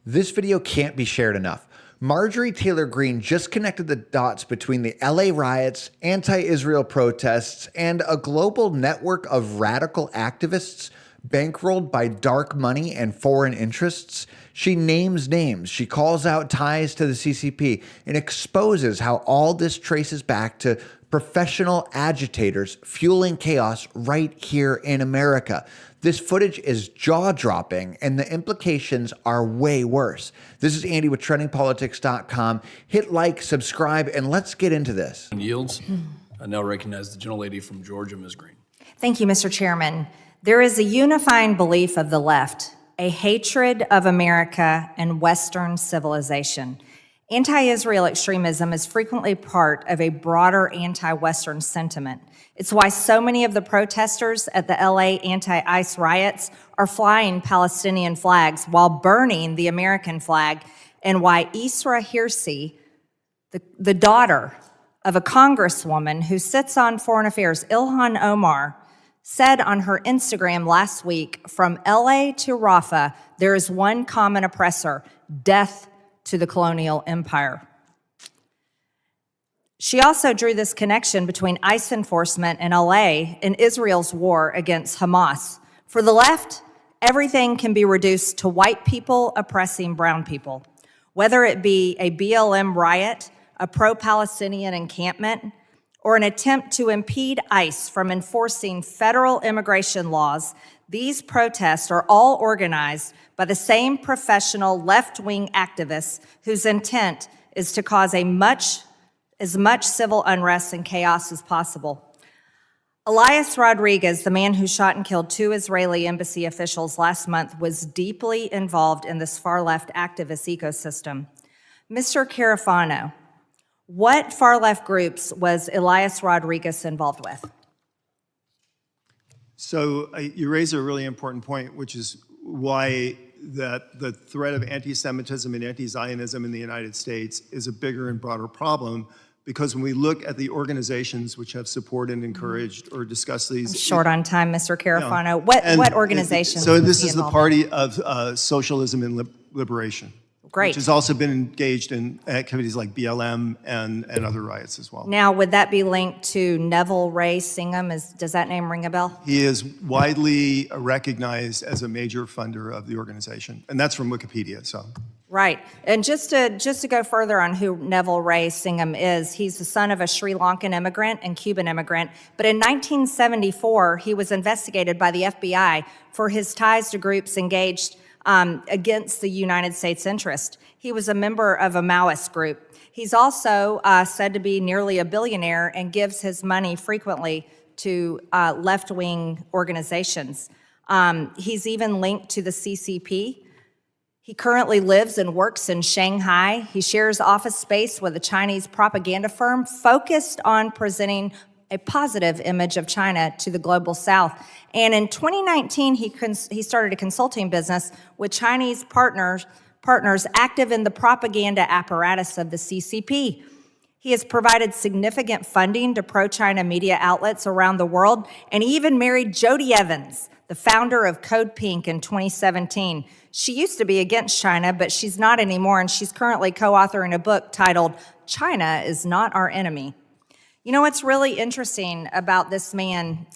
This video can't be shared enough. Marjorie Taylor Greene just connected the dots between the LA riots, anti-Israel protests, and a global network of radical activists bankrolled by dark money and foreign interests. She names names, she calls out ties to the CCP, and exposes how all this traces back to professional agitators fueling chaos right here in America. This footage is jaw-dropping, and the implications are way worse. This is Andy with TrendingPolitics.com. Hit like, subscribe, and let's get into this. Yields. I now recognize the gentlelady from Georgia, Ms. Greene. Thank you, Mr. Chairman. There is a unifying belief of the left, a hatred of America and Western civilization. Anti-Israel extremism is frequently part of a broader anti-Western sentiment. It's why so many of the protesters at the LA anti-ICE riots are flying Palestinian flags while burning the American flag, and why Isra Hirsi, the daughter of a congresswoman who sits on Foreign Affairs, Ilhan Omar, said on her Instagram last week, "From LA to Rafah, there is one common oppressor, death to the colonial empire." She also drew this connection between ICE enforcement in LA and Israel's war against Hamas. For the left, everything can be reduced to white people oppressing brown people. Whether it be a BLM riot, a pro-Palestinian encampment, or an attempt to impede ICE from enforcing federal immigration laws, these protests are all organized by the same professional left-wing activists whose intent is to cause as much civil unrest and chaos as possible. Elias Rodriguez, the man who shot and killed 2 Israeli embassy officials last month, was deeply involved in this far-left activist ecosystem. Mr. Carafano, what far-left groups was Elias Rodriguez involved with? So you raise a really important point, which is why that the threat of anti-Semitism and anti-Zionism in the United States is a bigger and broader problem, because when we look at the organizations which have supported and encouraged or discussed these— I'm short on time, Mr. Carafano. What organizations? So this is the Party of Socialism and Liberation. Great. Which has also been engaged in activities like BLM and other riots as well. Now, would that be linked to Neville Ray Singham? Does that name ring a bell? He is widely recognized as a major funder of the organization, and that's from Wikipedia. So. Right, and just to go further on who Neville Ray Singham is, he's the son of a Sri Lankan immigrant and Cuban immigrant, but in 1974, he was investigated by the FBI for his ties to groups engaged against the United States interest. He was a member of a Maoist group. He's also said to be nearly a billionaire and gives his money frequently to left-wing organizations. He's even linked to the CCP. He currently lives and works in Shanghai. He shares office space with a Chinese propaganda firm focused on presenting a positive image of China to the global South. And in 2019, he started a consulting business with Chinese partners active in the propaganda apparatus of the CCP. He has provided significant funding to pro-China media outlets around the world, and he even married Jodie Evans, the founder of Code Pink, in 2017. She used to be against China, but she's not anymore, and she's currently co-authoring a book titled "China is Not Our Enemy." You know what's really interesting about this man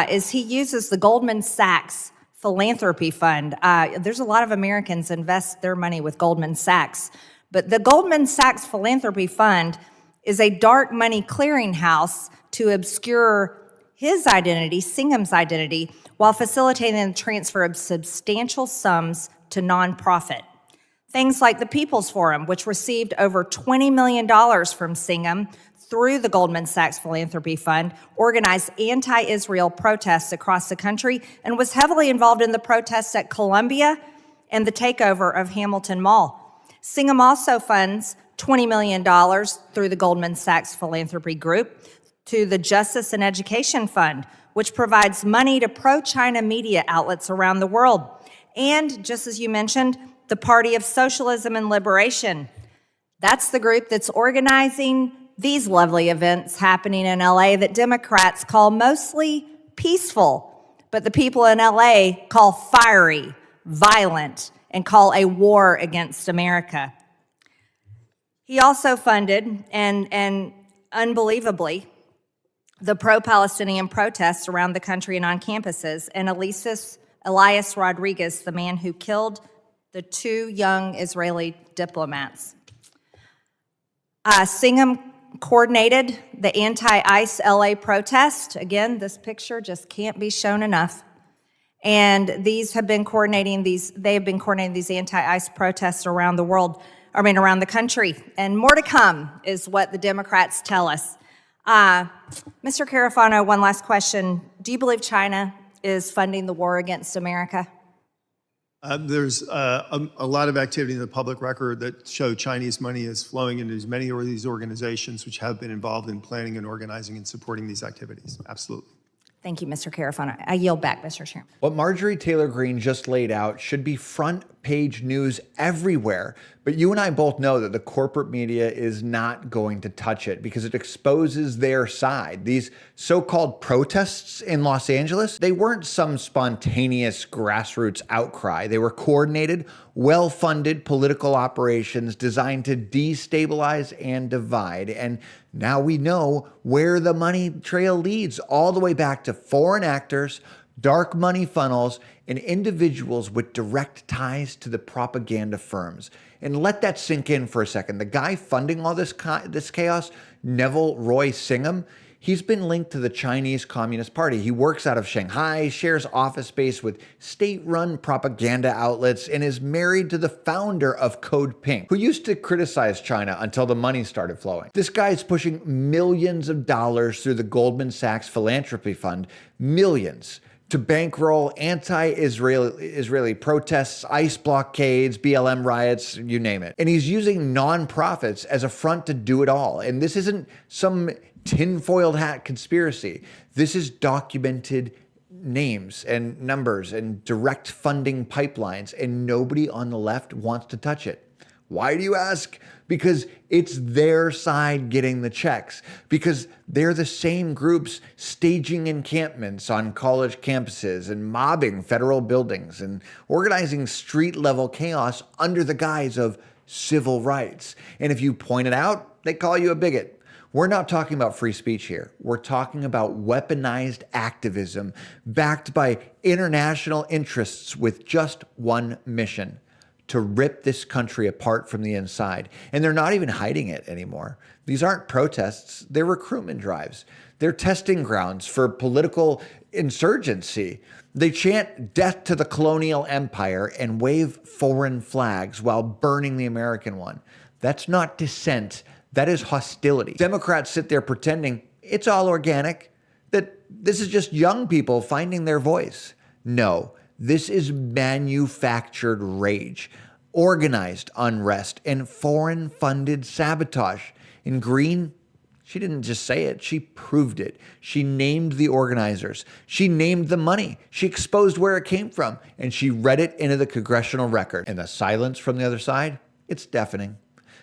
is he uses the Goldman Sachs Philanthropy Fund. There's a lot of Americans invest their money with Goldman Sachs, but the Goldman Sachs Philanthropy Fund is a dark money clearinghouse to obscure his identity, Singham's identity, while facilitating the transfer of substantial sums to nonprofit. Things like the People's Forum, which received over $20 million from Singham through the Goldman Sachs Philanthropy Fund, organized anti-Israel protests across the country, and was heavily involved in the protests at Columbia and the takeover of Hamilton Mall. Singham also funds $20 million through the Goldman Sachs Philanthropy Group to the Justice and Education Fund, which provides money to pro-China media outlets around the world. And, just as you mentioned, the Party of Socialism and Liberation. That's the group that's organizing these lovely events happening in LA that Democrats call mostly peaceful, but the people in LA call fiery, violent, and call a war against America. He also funded, and unbelievably, the pro-Palestinian protests around the country and on campuses, and Elias Rodriguez, the man who killed the 2 young Israeli diplomats. Singham coordinated the anti-ICE LA protest. Again, this picture just can't be shown enough. And they have been coordinating these anti-ICE protests around the world, around the country. And more to come is what the Democrats tell us. Mr. Carafano, one last question. Do you believe China is funding the war against America? There's a lot of activity in the public record that show Chinese money is flowing into as many of these organizations which have been involved in planning and organizing and supporting these activities. Absolutely. Thank you, Mr. Carafano. I yield back, Mr. Chairman. What Marjorie Taylor Greene just laid out should be front page news everywhere. But you and I both know that the corporate media is not going to touch it because it exposes their side. These so-called protests in Los Angeles, they weren't some spontaneous grassroots outcry. They were coordinated, well-funded political operations designed to destabilize and divide. And now we know where the money trail leads, all the way back to foreign actors, dark money funnels, and individuals with direct ties to the propaganda firms. And let that sink in for a second. The guy funding all this chaos, Neville Roy Singham, he's been linked to the Chinese Communist Party. He works out of Shanghai, shares office space with state-run propaganda outlets, and is married to the founder of Code Pink, who used to criticize China until the money started flowing. This guy is pushing millions of dollars through the Goldman Sachs Philanthropy Fund, millions, to bankroll anti-Israeli protests, ICE blockades, BLM riots, you name it. And he's using nonprofits as a front to do it all. And this isn't some tinfoiled hat conspiracy. This is documented names and numbers and direct funding pipelines, and nobody on the left wants to touch it. Why do you ask? Because it's their side getting the checks, because they're the same groups staging encampments on college campuses and mobbing federal buildings and organizing street-level chaos under the guise of civil rights. And if you point it out, they call you a bigot. We're not talking about free speech here. We're talking about weaponized activism backed by international interests with just one mission: to rip this country apart from the inside. And they're not even hiding it anymore. These aren't protests, they're recruitment drives. They're testing grounds for political insurgency. They chant death to the colonial empire and wave foreign flags while burning the American one. That's not dissent, that is hostility. Democrats sit there pretending it's all organic, that this is just young people finding their voice. No. This is manufactured rage, organized unrest, and foreign-funded sabotage. And Greene, she didn't just say it, she proved it. She named the organizers. She named the money. She exposed where it came from, and she read it into the congressional record. And the silence from the other side, it's deafening.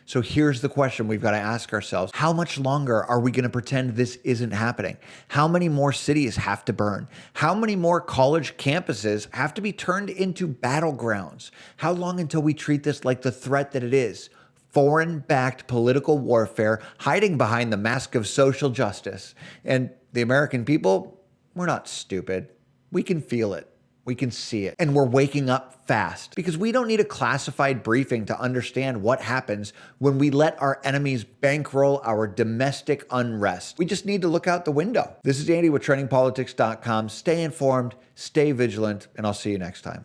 So here's the question we've got to ask ourselves. How much longer are we going to pretend this isn't happening? How many more cities have to burn? How many more college campuses have to be turned into battlegrounds? How long until we treat this like the threat that it is? Foreign-backed political warfare hiding behind the mask of social justice. And the American people, we're not stupid. We can feel it. We can see it. And we're waking up fast because we don't need a classified briefing to understand what happens when we let our enemies bankroll our domestic unrest. We just need to look out the window. This is Andy with TrendingPolitics.com. Stay informed, stay vigilant, and I'll see you next time.